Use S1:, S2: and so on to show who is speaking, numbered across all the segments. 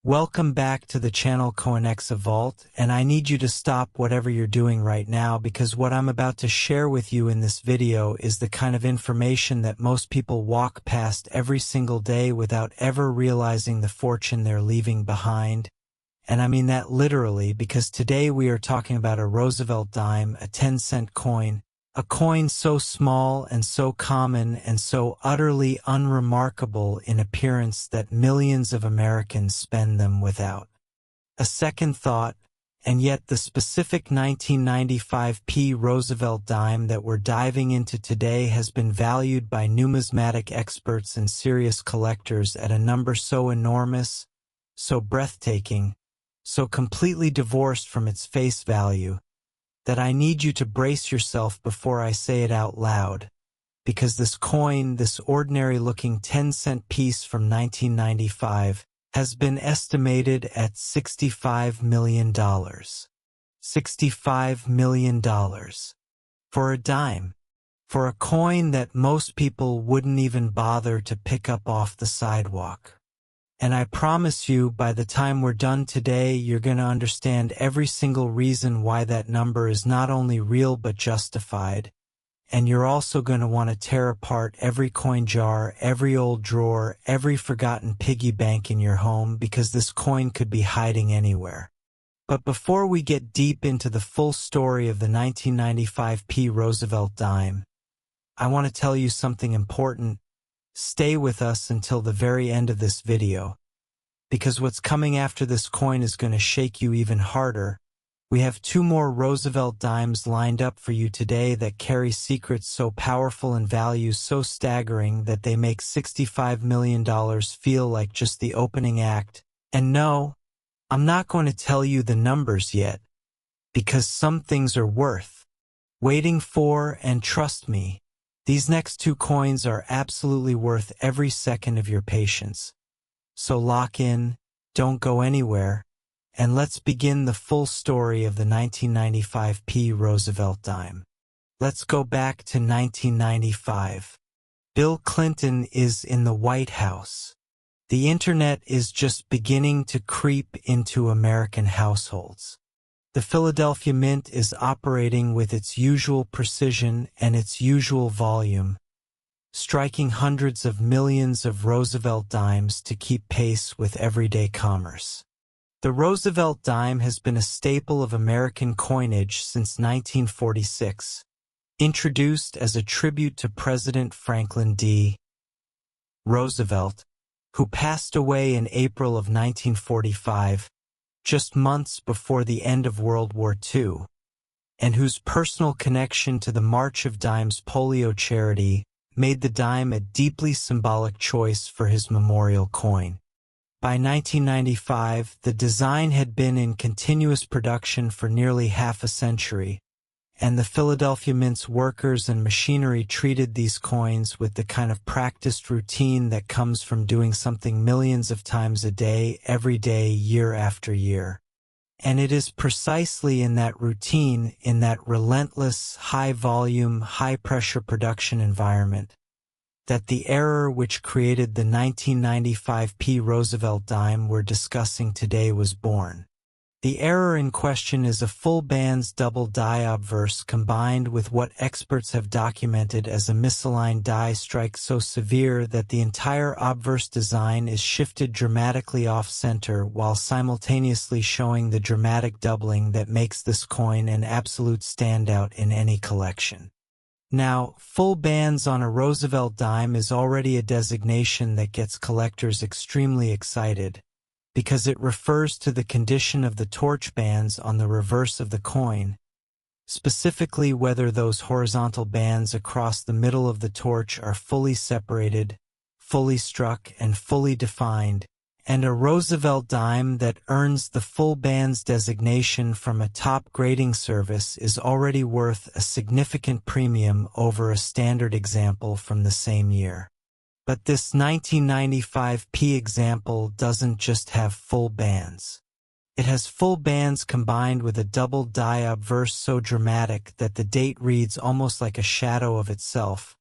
S1: Welcome back to the channel Coinexa Vault, and I need you to stop whatever you're doing right now because what I'm about to share with you in this video is the kind of information that most people walk past every single day without ever realizing the fortune they're leaving behind. And I mean that literally because today we are talking about a Roosevelt Dime, a 10-cent coin, a coin so small and so common and so utterly unremarkable in appearance that millions of Americans spend them without a second thought, and yet the specific 1995 Roosevelt Dime that we're diving into today has been valued by numismatic experts and serious collectors at a number so enormous, so breathtaking, so completely divorced from its face value, that I need you to brace yourself before I say it out loud, because this coin, this ordinary-looking 10-cent piece from 1995, has been estimated at $65 million. $65 million. For a dime. For a coin that most people wouldn't even bother to pick up off the sidewalk. And I promise you, by the time we're done today, you're going to understand every single reason why that number is not only real but justified. And you're also going to want to tear apart every coin jar, every old drawer, every forgotten piggy bank in your home, because this coin could be hiding anywhere. But before we get deep into the full story of the 1995 Roosevelt Dime, I want to tell you something important. Stay with us until the very end of this video, because what's coming after this coin is going to shake you even harder. We have two more Roosevelt Dimes lined up for you today that carry secrets so powerful and values so staggering that they make $65 million feel like just the opening act. And no, I'm not going to tell you the numbers yet, because some things are worth waiting for, and trust me, these next two coins are absolutely worth every second of your patience. So lock in, don't go anywhere, and let's begin the full story of the 1995 Roosevelt Dime. Let's go back to 1995. Bill Clinton is in the White House. The internet is just beginning to creep into American households. The Philadelphia Mint is operating with its usual precision and its usual volume, striking hundreds of millions of Roosevelt dimes to keep pace with everyday commerce. The Roosevelt dime has been a staple of American coinage since 1946, introduced as a tribute to President Franklin D. Roosevelt, who passed away in April of 1945. Just months before the end of World War II, and whose personal connection to the March of Dimes polio charity made the dime a deeply symbolic choice for his memorial coin. By 1995, the design had been in continuous production for nearly half a century, and the Philadelphia Mint's workers and machinery treated these coins with the kind of practiced routine that comes from doing something millions of times a day, every day, year after year. And it is precisely in that routine, in that relentless, high-volume, high-pressure production environment, that the error which created the 1995 Roosevelt Dime we're discussing today was born. The error in question is a full band's double die obverse combined with what experts have documented as a misaligned die strike so severe that the entire obverse design is shifted dramatically off-center while simultaneously showing the dramatic doubling that makes this coin an absolute standout in any collection. Now, full bands on a Roosevelt dime is already a designation that gets collectors extremely excited, because it refers to the condition of the torch bands on the reverse of the coin, specifically whether those horizontal bands across the middle of the torch are fully separated, fully struck, and fully defined, and a Roosevelt dime that earns the full bands designation from a top grading service is already worth a significant premium over a standard example from the same year. But this 1995 example doesn't just have full bands. It has full bands combined with a double die obverse so dramatic that the date reads almost like a shadow of itself,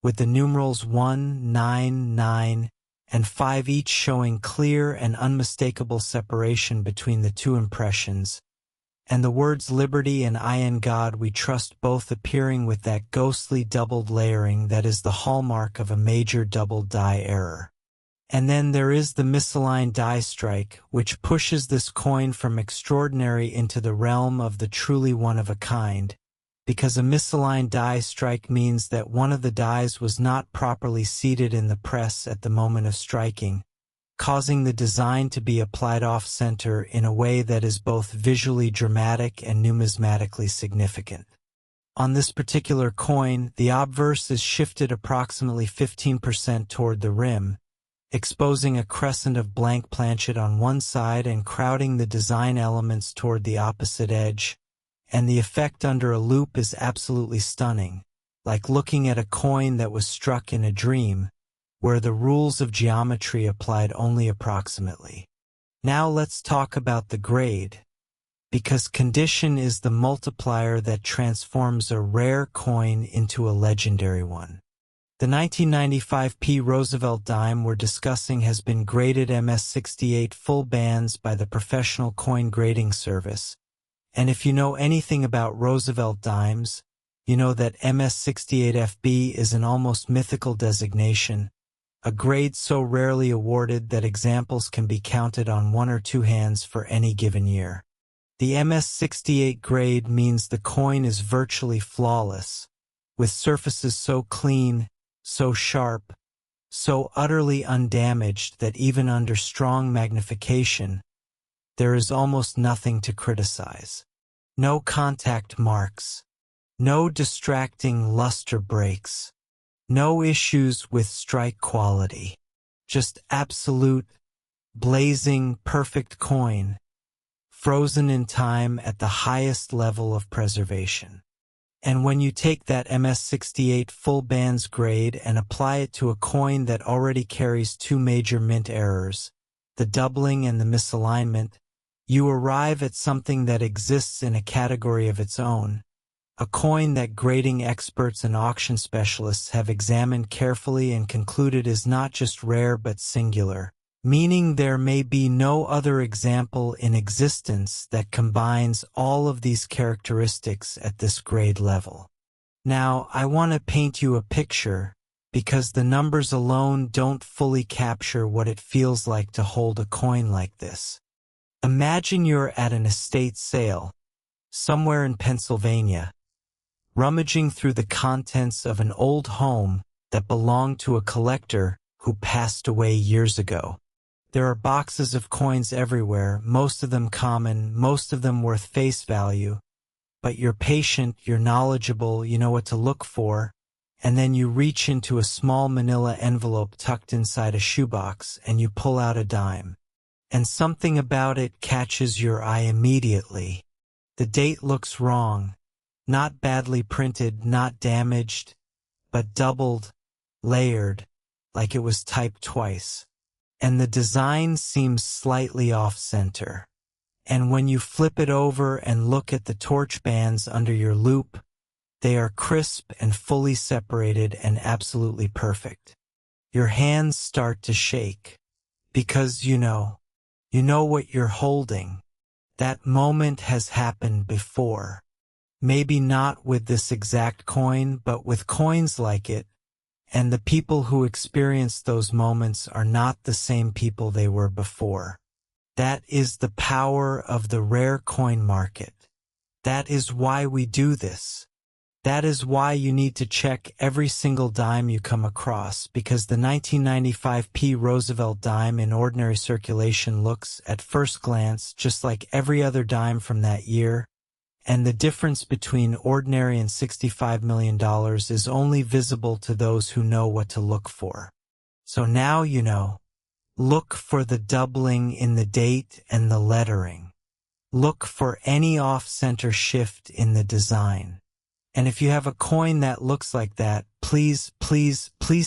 S1: with the numerals 199 and 5 each, showing clear and unmistakable separation between the two impressions, and the words liberty and I in God we trust both appearing with that ghostly doubled layering that is the hallmark of a major double die error. And then there is the misaligned die strike, which pushes this coin from extraordinary into the realm of the truly one-of-a-kind, because a misaligned die strike means that one of the dies was not properly seated in the press at the moment of striking, causing the design to be applied off-center in a way that is both visually dramatic and numismatically significant. On this particular coin, the obverse is shifted approximately 15% toward the rim, exposing a crescent of blank planchet on one side and crowding the design elements toward the opposite edge, and the effect under a loop is absolutely stunning, like looking at a coin that was struck in a dream, where the rules of geometry applied only approximately. Now let's talk about the grade, because condition is the multiplier that transforms a rare coin into a legendary one. The 1995 Roosevelt Dime we're discussing has been graded MS68 full bands by the Professional Coin Grading Service, and if you know anything about Roosevelt Dimes, you know that MS68FB is an almost mythical designation, a grade so rarely awarded that examples can be counted on one or two hands for any given year. The MS68 grade means the coin is virtually flawless, with surfaces so clean, so sharp, so utterly undamaged that even under strong magnification, there is almost nothing to criticize. No contact marks, no distracting luster breaks, no issues with strike quality, just absolute, blazing, perfect coin, frozen in time at the highest level of preservation. And when you take that MS68 full bands grade and apply it to a coin that already carries two major mint errors, the doubling and the misalignment, you arrive at something that exists in a category of its own, a coin that grading experts and auction specialists have examined carefully and concluded is not just rare but singular, meaning there may be no other example in existence that combines all of these characteristics at this grade level. Now, I want to paint you a picture, because the numbers alone don't fully capture what it feels like to hold a coin like this. Imagine you're at an estate sale, somewhere in Pennsylvania, rummaging through the contents of an old home that belonged to a collector who passed away years ago. There are boxes of coins everywhere, most of them common, most of them worth face value, but you're patient, you're knowledgeable, you know what to look for, and then you reach into a small manila envelope tucked inside a shoebox and you pull out a dime. And something about it catches your eye immediately. The date looks wrong, not badly printed, not damaged, but doubled, layered, like it was typed twice. And the design seems slightly off-center. And when you flip it over and look at the torch bands under your loop, they are crisp and fully separated and absolutely perfect. Your hands start to shake, because you know what you're holding. That moment has happened before. Maybe not with this exact coin, but with coins like it. And the people who experience those moments are not the same people they were before. That is the power of the rare coin market. That is why we do this. That is why you need to check every single dime you come across, because the 1995 Roosevelt Dime in ordinary circulation looks, at first glance, just like every other dime from that year. And the difference between ordinary and $65 million is only visible to those who know what to look for. So now you know. Look for the doubling in the date and the lettering. Look for any off-center shift in the design. And if you have a coin that looks like that, please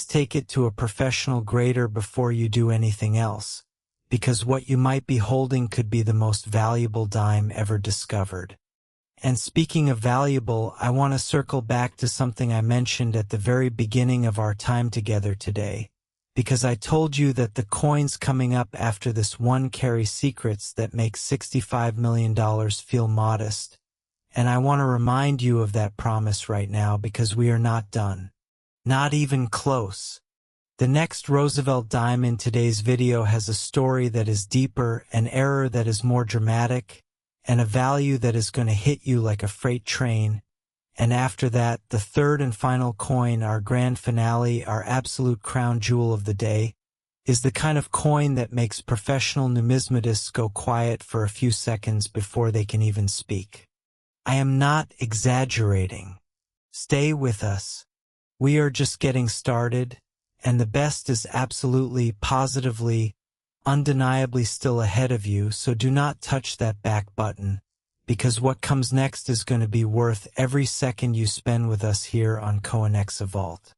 S1: take it to a professional grader before you do anything else, because what you might be holding could be the most valuable dime ever discovered. And speaking of valuable, I want to circle back to something I mentioned at the very beginning of our time together today, because I told you that the coins coming up after this one carry secrets that make $65 million feel modest, and I want to remind you of that promise right now because we are not done. Not even close. The next Roosevelt dime in today's video has a story that is deeper, an error that is more dramatic, and a value that is going to hit you like a freight train. And after that, the third and final coin, our grand finale, our absolute crown jewel of the day, is the kind of coin that makes professional numismatists go quiet for a few seconds before they can even speak. I am not exaggerating. Stay with us. We are just getting started, and the best is absolutely, positively, undeniably still ahead of you, so do not touch that back button, because what comes next is going to be worth every second you spend with us here on Coinexa Vault.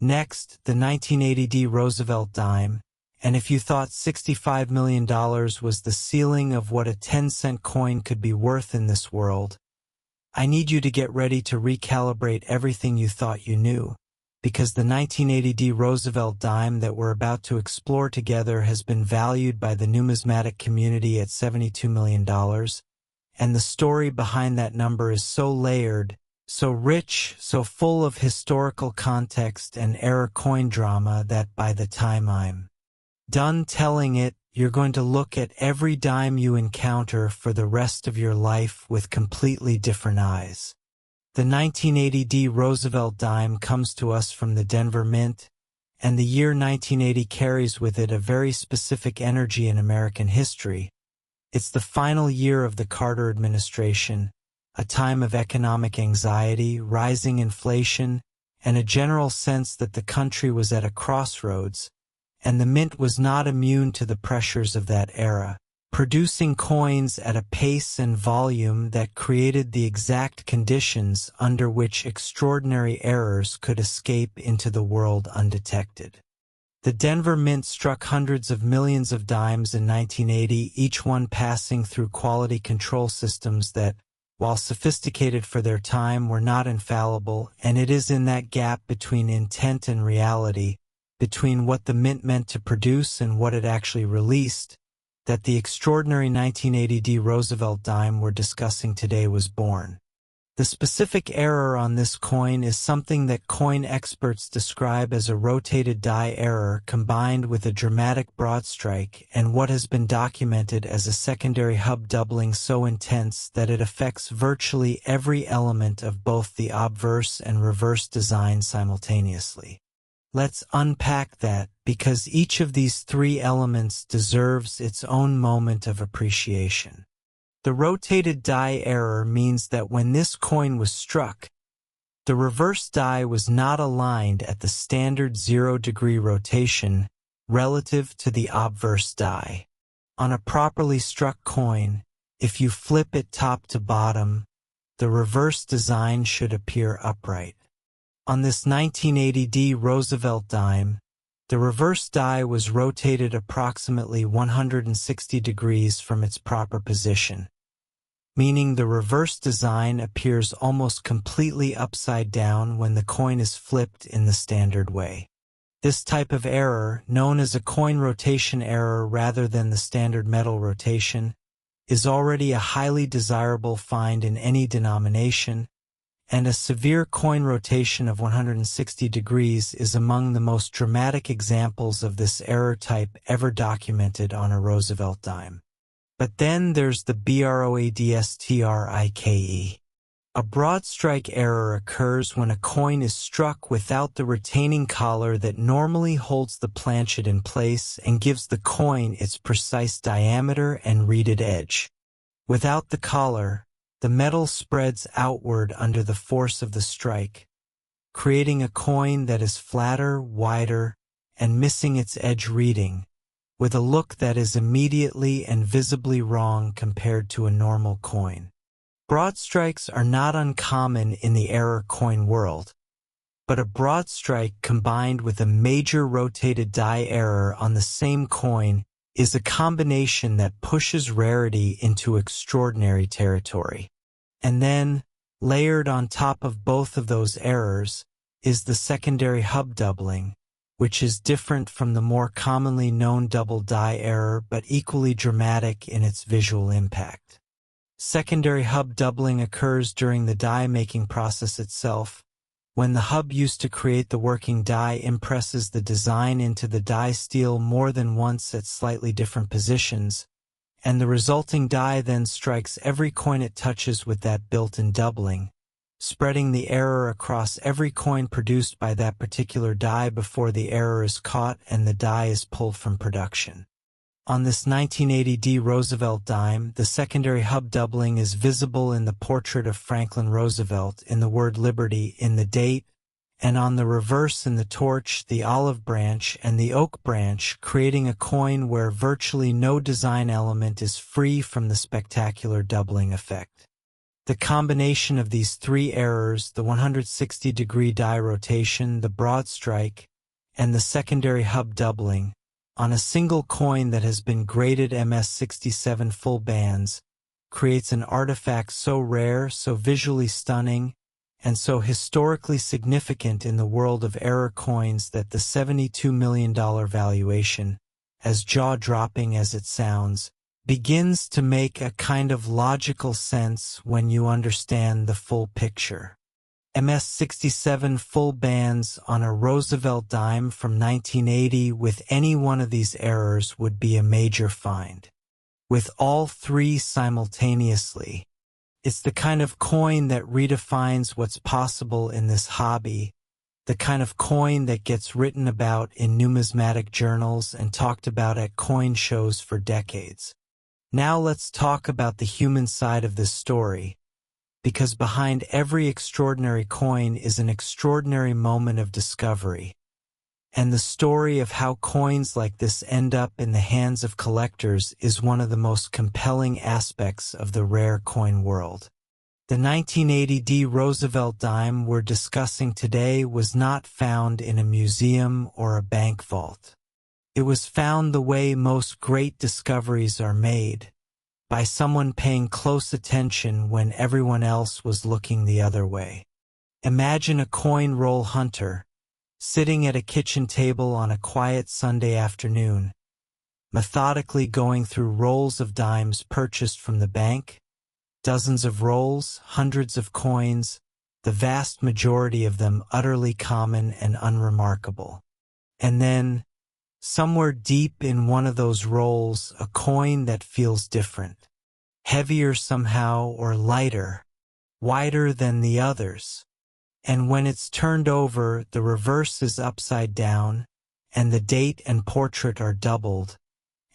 S1: Next, the 1980D Roosevelt Dime, and if you thought $65 million was the ceiling of what a 10-cent coin could be worth in this world, I need you to get ready to recalibrate everything you thought you knew, because the 1980D Roosevelt Dime that we're about to explore together has been valued by the numismatic community at $72 million, and the story behind that number is so layered, so rich, so full of historical context and era coin drama that by the time I'm done telling it, you're going to look at every dime you encounter for the rest of your life with completely different eyes. The 1980D Roosevelt Dime comes to us from the Denver Mint, and the year 1980 carries with it a very specific energy in American history. It's the final year of the Carter administration, a time of economic anxiety, rising inflation, and a general sense that the country was at a crossroads, and the Mint was not immune to the pressures of that era, producing coins at a pace and volume that created the exact conditions under which extraordinary errors could escape into the world undetected. The Denver Mint struck hundreds of millions of dimes in 1980, each one passing through quality control systems that, while sophisticated for their time, were not infallible, and it is in that gap between intent and reality, between what the Mint meant to produce and what it actually released, that the extraordinary 1980D Roosevelt Dime we're discussing today was born. The specific error on this coin is something that coin experts describe as a rotated die error combined with a dramatic broad strike and what has been documented as a secondary hub doubling so intense that it affects virtually every element of both the obverse and reverse design simultaneously. Let's unpack that, because each of these three elements deserves its own moment of appreciation. The rotated die error means that when this coin was struck, the reverse die was not aligned at the standard 0-degree rotation relative to the obverse die. On a properly struck coin, if you flip it top to bottom, the reverse design should appear upright. On this 1980D Roosevelt Dime, the reverse die was rotated approximately 160 degrees from its proper position, meaning the reverse design appears almost completely upside down when the coin is flipped in the standard way. This type of error, known as a coin rotation error rather than the standard metal rotation, is already a highly desirable find in any denomination, and a severe coin rotation of 160 degrees is among the most dramatic examples of this error type ever documented on a Roosevelt dime. But then there's the broadstrike. A broad strike error occurs when a coin is struck without the retaining collar that normally holds the planchet in place and gives the coin its precise diameter and reeded edge. Without the collar, the metal spreads outward under the force of the strike, creating a coin that is flatter, wider, and missing its edge reading, with a look that is immediately and visibly wrong compared to a normal coin. Broad strikes are not uncommon in the error coin world, but a broad strike combined with a major rotated die error on the same coin is a combination that pushes rarity into extraordinary territory. And then, layered on top of both of those errors, is the secondary hub doubling, which is different from the more commonly known double die error but equally dramatic in its visual impact. Secondary hub doubling occurs during the die-making process itself, when the hub used to create the working die impresses the design into the die steel more than once at slightly different positions, and the resulting die then strikes every coin it touches with that built-in doubling, spreading the error across every coin produced by that particular die before the error is caught and the die is pulled from production. On this 1980D Roosevelt dime, the secondary hub doubling is visible in the portrait of Franklin Roosevelt, in the word Liberty, in the date, and on the reverse in the torch, the olive branch, and the oak branch, creating a coin where virtually no design element is free from the spectacular doubling effect. The combination of these three errors, the 160-degree die rotation, the broad strike, and the secondary hub doubling, on a single coin that has been graded MS67 full bands, creates an artifact so rare, so visually stunning, and so historically significant in the world of error coins that the $72 million valuation, as jaw-dropping as it sounds, begins to make a kind of logical sense when you understand the full picture. MS67 full bands on a Roosevelt dime from 1980 with any one of these errors would be a major find. With all three simultaneously, it's the kind of coin that redefines what's possible in this hobby, the kind of coin that gets written about in numismatic journals and talked about at coin shows for decades. Now let's talk about the human side of this story, because behind every extraordinary coin is an extraordinary moment of discovery, and the story of how coins like this end up in the hands of collectors is one of the most compelling aspects of the rare coin world. The 1980D Roosevelt dime we're discussing today was not found in a museum or a bank vault. It was found the way most great discoveries are made, by someone paying close attention when everyone else was looking the other way. Imagine a coin roll hunter, sitting at a kitchen table on a quiet Sunday afternoon, methodically going through rolls of dimes purchased from the bank, dozens of rolls, hundreds of coins, the vast majority of them utterly common and unremarkable. And then, somewhere deep in one of those rolls, a coin that feels different, heavier somehow or lighter, wider than the others. And when it's turned over, the reverse is upside down, and the date and portrait are doubled,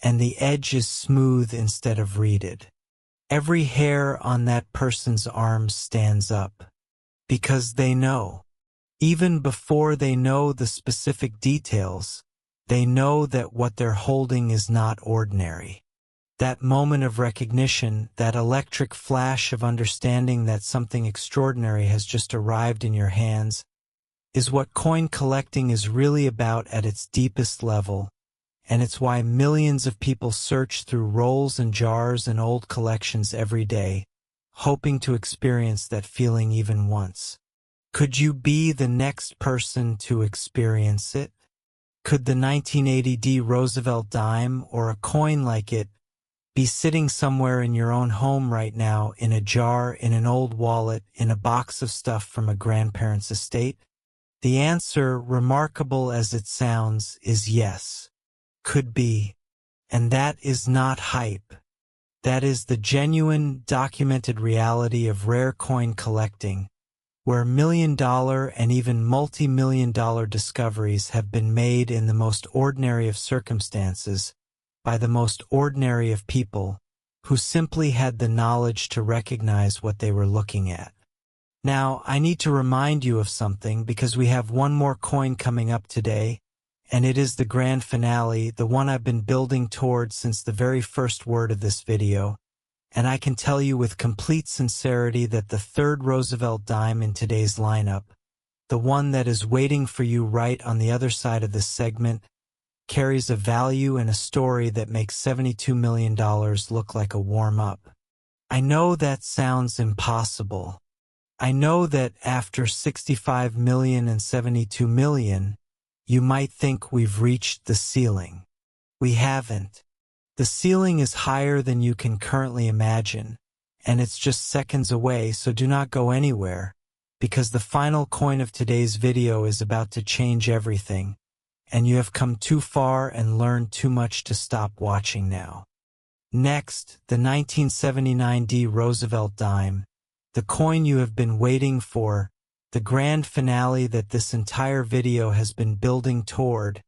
S1: and the edge is smooth instead of reeded. Every hair on that person's arm stands up, because they know. Even before they know the specific details, they know that what they're holding is not ordinary. That moment of recognition, that electric flash of understanding that something extraordinary has just arrived in your hands, is what coin collecting is really about at its deepest level, and it's why millions of people search through rolls and jars and old collections every day, hoping to experience that feeling even once. Could you be the next person to experience it? Could the 1980D Roosevelt dime or a coin like it be sitting somewhere in your own home right now, in a jar, in an old wallet, in a box of stuff from a grandparent's estate? The answer, remarkable as it sounds, is yes. Could be. And that is not hype. That is the genuine, documented reality of rare coin collecting, where million-dollar and even multi-million-dollar discoveries have been made in the most ordinary of circumstances, by the most ordinary of people, who simply had the knowledge to recognize what they were looking at. Now, I need to remind you of something because we have one more coin coming up today, and it is the grand finale, the one I've been building towards since the very first word of this video. And I can tell you with complete sincerity that the third Roosevelt dime in today's lineup, the one that is waiting for you right on the other side of this segment, carries a value and a story that makes $72 million look like a warm-up. I know that sounds impossible. I know that after $65 million and $72 million, you might think we've reached the ceiling. We haven't. The ceiling is higher than you can currently imagine, and it's just seconds away, so do not go anywhere, because the final coin of today's video is about to change everything, and you have come too far and learned too much to stop watching now. Next, the 1979 Roosevelt Dime, the coin you have been waiting for, the grand finale that this entire video has been building toward,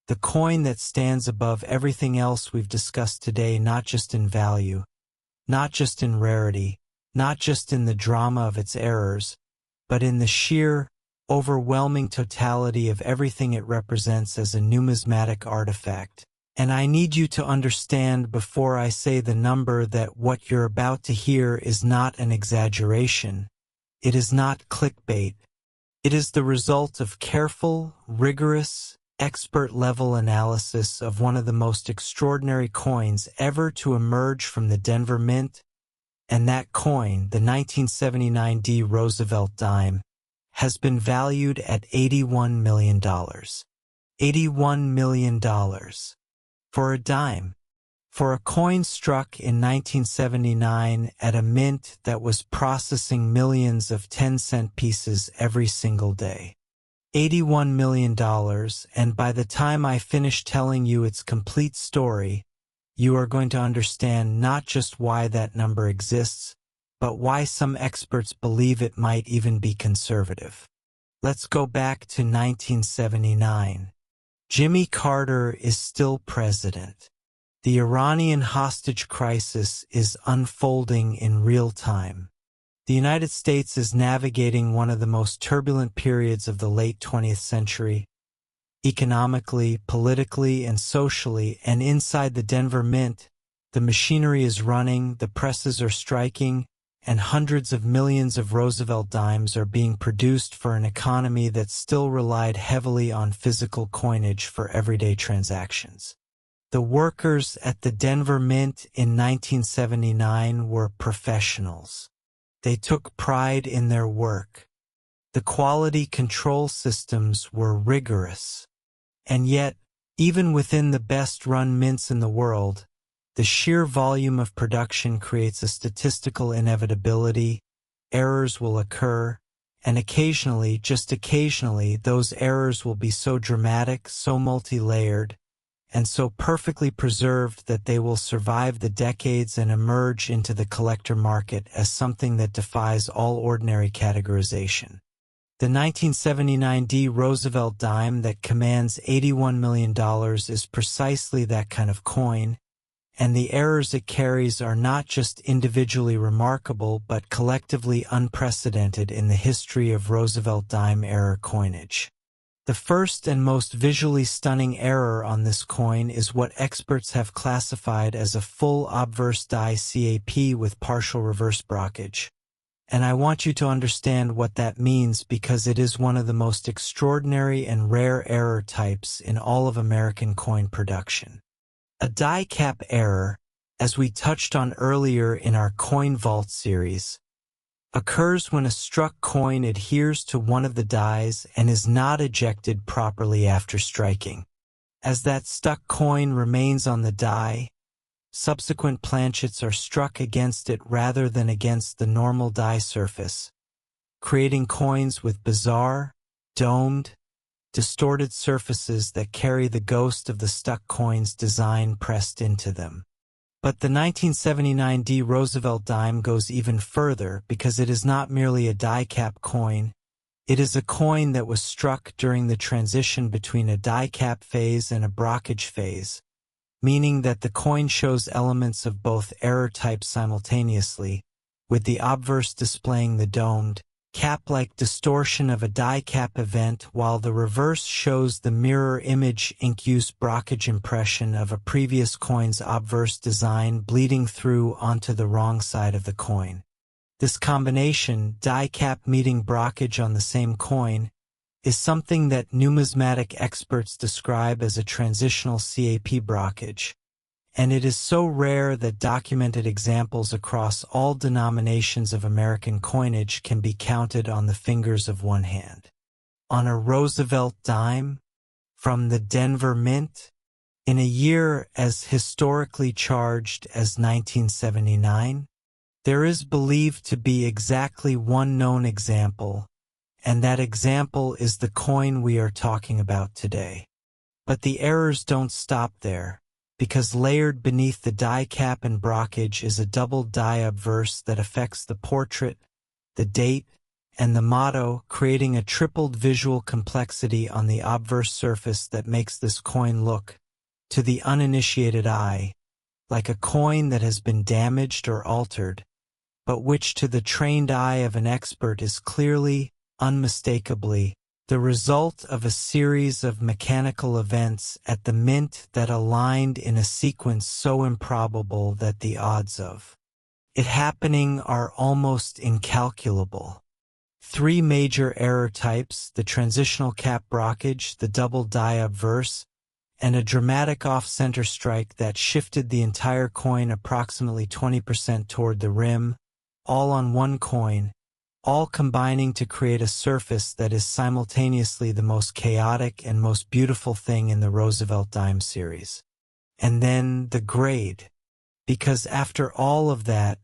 S1: the coin that stands above everything else we've discussed today, not just in value, not just in rarity, not just in the drama of its errors, but in the sheer, overwhelming totality of everything it represents as a numismatic artifact. And I need you to understand before I say the number that what you're about to hear is not an exaggeration. It is not clickbait. It is the result of careful, rigorous, expert-level analysis of one of the most extraordinary coins ever to emerge from the Denver Mint, and that coin, the 1979 Roosevelt Dime, has been valued at $81 million. $81 million. For a dime. For a coin struck in 1979 at a mint that was processing millions of 10-cent pieces every single day. $81 million, and by the time I finish telling you its complete story, you are going to understand not just why that number exists, but why some experts believe it might even be conservative. Let's go back to 1979. Jimmy Carter is still president. The Iranian hostage crisis is unfolding in real time. The United States is navigating one of the most turbulent periods of the late 20th century, economically, politically, and socially, and inside the Denver Mint, the machinery is running, the presses are striking, and hundreds of millions of Roosevelt dimes are being produced for an economy that still relied heavily on physical coinage for everyday transactions. The workers at the Denver Mint in 1979 were professionals. They took pride in their work. The quality control systems were rigorous. And yet, even within the best-run mints in the world, the sheer volume of production creates a statistical inevitability. Errors will occur, and occasionally, just occasionally, those errors will be so dramatic, so multi-layered, and so perfectly preserved that they will survive the decades and emerge into the collector market as something that defies all ordinary categorization. The 1979 Roosevelt Dime that commands $81 million is precisely that kind of coin, and the errors it carries are not just individually remarkable but collectively unprecedented in the history of Roosevelt Dime-era coinage. The first and most visually stunning error on this coin is what experts have classified as a full obverse die CAP with partial reverse brockage. And I want you to understand what that means because it is one of the most extraordinary and rare error types in all of American coin production. A die cap error, as we touched on earlier in our Coin Vault series, occurs when a struck coin adheres to one of the dies and is not ejected properly after striking. As that stuck coin remains on the die, subsequent planchets are struck against it rather than against the normal die surface, creating coins with bizarre, domed, distorted surfaces that carry the ghost of the stuck coin's design pressed into them. But the 1979 Roosevelt Dime goes even further because it is not merely a die cap coin, it is a coin that was struck during the transition between a die cap phase and a brockage phase, meaning that the coin shows elements of both error types simultaneously, with the obverse displaying the domed, cap-like distortion of a die cap event while the reverse shows the mirror image ink-use brockage impression of a previous coin's obverse design bleeding through onto the wrong side of the coin. This combination, die cap meeting brockage on the same coin, is something that numismatic experts describe as a transitional CAP brockage. And it is so rare that documented examples across all denominations of American coinage can be counted on the fingers of one hand. On a Roosevelt dime, from the Denver Mint, in a year as historically charged as 1979, there is believed to be exactly one known example, and that example is the coin we are talking about today. But the errors don't stop there, because layered beneath the die cap and brockage is a double die obverse that affects the portrait, the date, and the motto, creating a tripled visual complexity on the obverse surface that makes this coin look, to the uninitiated eye, like a coin that has been damaged or altered, but which to the trained eye of an expert is clearly, unmistakably, the result of a series of mechanical events at the mint that aligned in a sequence so improbable that the odds of it happening are almost incalculable. 3 major error types: the transitional cap brockage, the double die obverse, and a dramatic off-center strike that shifted the entire coin approximately 20% toward the rim, all on one coin, all combining to create a surface that is simultaneously the most chaotic and most beautiful thing in the Roosevelt Dime series. And then the grade. Because after all of that,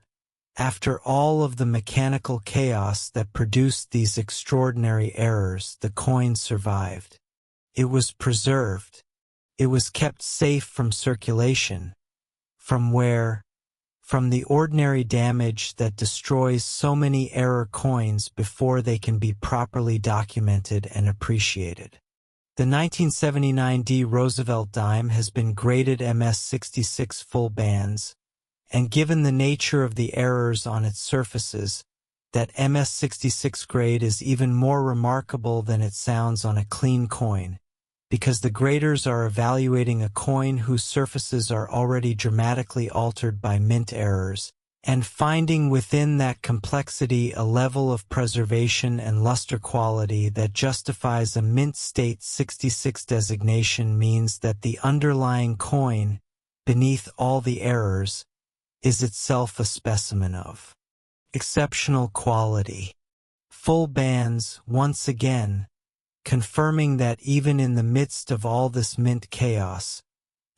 S1: after all of the mechanical chaos that produced these extraordinary errors, the coin survived. It was preserved. It was kept safe from circulation. From where? From the ordinary damage that destroys so many error coins before they can be properly documented and appreciated. The 1979 D Roosevelt Dime has been graded MS66 full bands, and given the nature of the errors on its surfaces, that MS66 grade is even more remarkable than it sounds on a clean coin, because the graders are evaluating a coin whose surfaces are already dramatically altered by mint errors, and finding within that complexity a level of preservation and luster quality that justifies a mint state 66 designation means that the underlying coin, beneath all the errors, is itself a specimen of exceptional quality. Full bands, once again, confirming that even in the midst of all this mint chaos,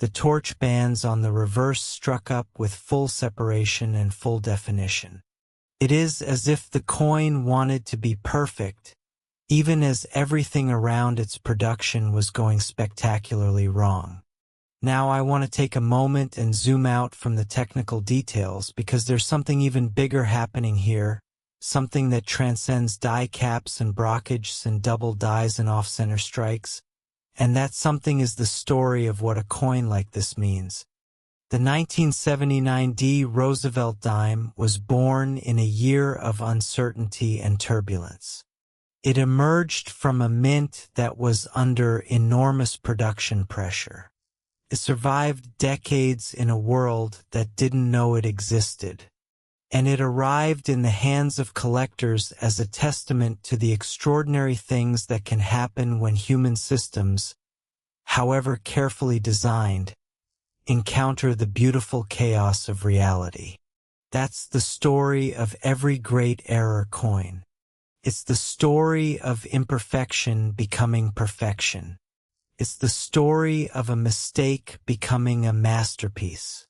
S1: the torch bands on the reverse struck up with full separation and full definition. It is as if the coin wanted to be perfect, even as everything around its production was going spectacularly wrong. Now I want to take a moment and zoom out from the technical details because there's something even bigger happening here, something that transcends die caps and brockages and double dies and off-center strikes, and that something is the story of what a coin like this means. The 1979 D Roosevelt Dime was born in a year of uncertainty and turbulence. It emerged from a mint that was under enormous production pressure. It survived decades in a world that didn't know it existed, and it arrived in the hands of collectors as a testament to the extraordinary things that can happen when human systems, however carefully designed, encounter the beautiful chaos of reality. That's the story of every great error coin. It's the story of imperfection becoming perfection. It's the story of a mistake becoming a masterpiece.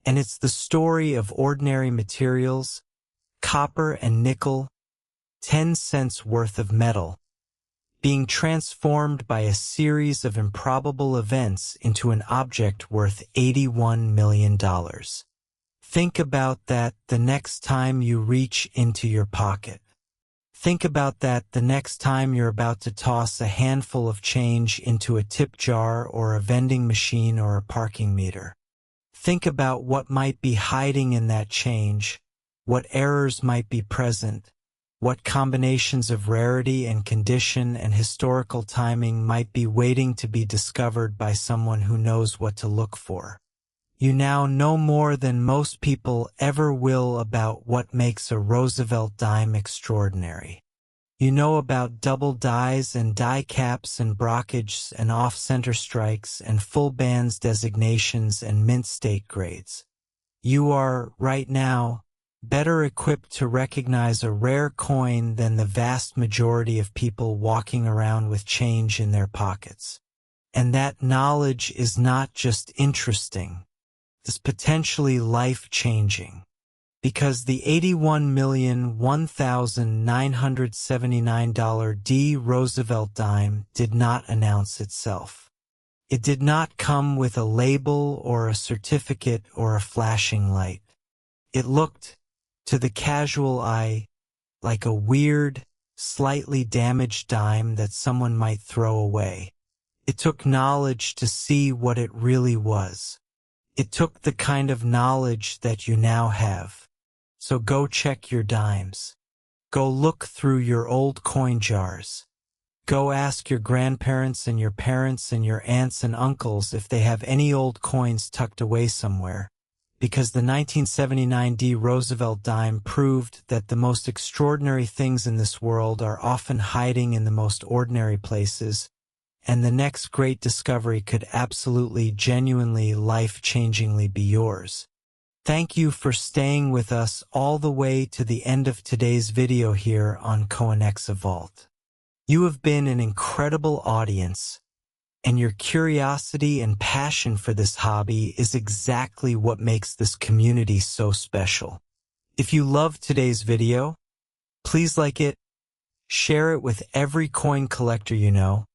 S1: And it's the story of ordinary materials, copper and nickel, 10 cents worth of metal, being transformed by a series of improbable events into an object worth $81 million. Think about that the next time you reach into your pocket. Think about that the next time you're about to toss a handful of change into a tip jar or a vending machine or a parking meter. Think about what might be hiding in that change, what errors might be present, what combinations of rarity and condition and historical timing might be waiting to be discovered by someone who knows what to look for. You now know more than most people ever will about what makes a Roosevelt Dime extraordinary. You know about double dies and die caps and brockages and off-center strikes and full bands designations and mint state grades. You are, right now, better equipped to recognize a rare coin than the vast majority of people walking around with change in their pockets. And that knowledge is not just interesting, it's potentially life-changing. Because the $81,001,979 D Roosevelt Dime did not announce itself. It did not come with a label or a certificate or a flashing light. It looked, to the casual eye, like a weird, slightly damaged dime that someone might throw away. It took knowledge to see what it really was. It took the kind of knowledge that you now have. So go check your dimes. Go look through your old coin jars. Go ask your grandparents and your parents and your aunts and uncles if they have any old coins tucked away somewhere. Because the 1979 D Roosevelt dime proved that the most extraordinary things in this world are often hiding in the most ordinary places, and the next great discovery could absolutely, genuinely, life-changingly be yours. Thank you for staying with us all the way to the end of today's video here on Coinexa Vault. You have been an incredible audience, and your curiosity and passion for this hobby is exactly what makes this community so special. If you loved today's video, please like it, share it with every coin collector you know,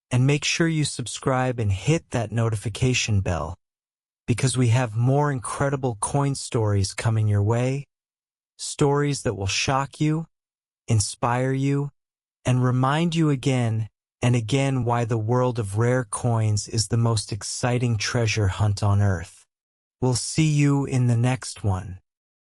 S1: and make sure you subscribe and hit that notification bell, because we have more incredible coin stories coming your way, stories that will shock you, inspire you, and remind you again and again why the world of rare coins is the most exciting treasure hunt on Earth. We'll see you in the next one.